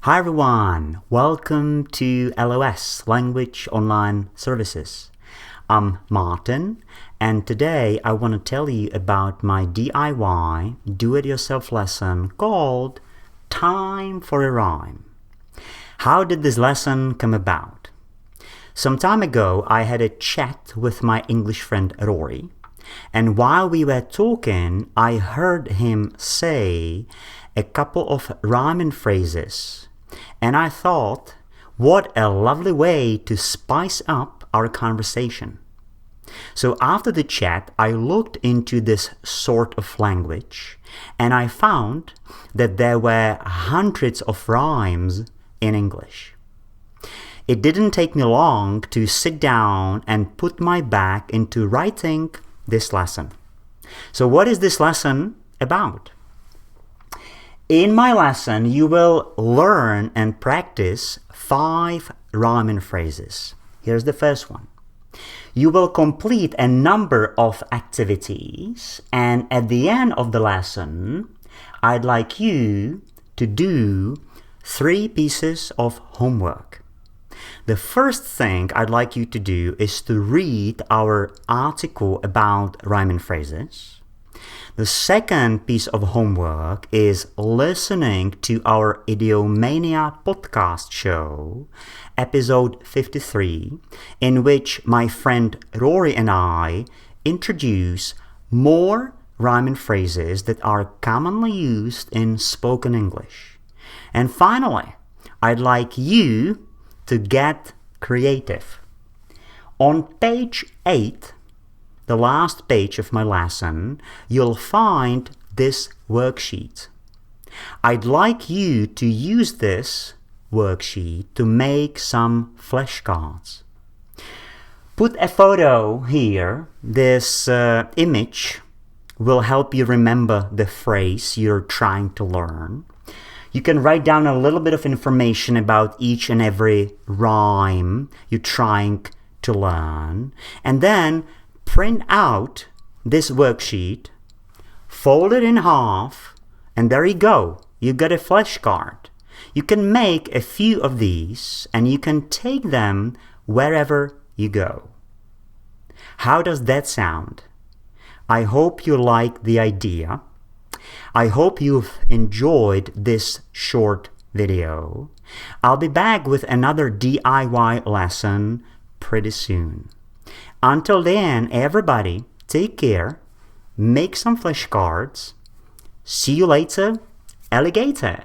Hi everyone, welcome to LOS, Language Online Services. I'm Martin, and today I want to tell you about my DIY, do-it-yourself lesson called Time for a Rhyme. How did this lesson come about? Some time ago, I had a chat with my English friend Rory, and while we were talking, I heard him say a couple of rhyming phrases, and I thought, what a lovely way to spice up our conversation. So after the chat, I looked into this sort of language, and I found that there were hundreds of rhymes in English. It didn't take me long to sit down and put my back into writing this lesson. So what is this lesson about? In my lesson, you will learn and practice 5 rhyming phrases. Here's the first one. You will complete a number of activities, and at the end of the lesson, I'd like you to do 3 pieces of homework. The first thing I'd like you to do is to read our article about rhyming phrases. The second piece of homework is listening to our Idiomania podcast show, episode 53, in which my friend Rory and I introduce more rhyming phrases that are commonly used in spoken English. And finally, I'd like you to get creative. On page 8, the last page of my lesson, you'll find this worksheet. I'd like you to use this worksheet to make some flashcards. Put a photo here. This image will help you remember the phrase you're trying to learn. You can write down a little bit of information about each and every rhyme you're trying to learn, and then print out this worksheet, fold it in half, and there you go. You got a flashcard. You can make a few of these, and you can take them wherever you go. How does that sound? I hope you like the idea. I hope you've enjoyed this short video. I'll be back with another DIY lesson pretty soon. Until then, everybody, take care, make some flashcards. See you later, alligator.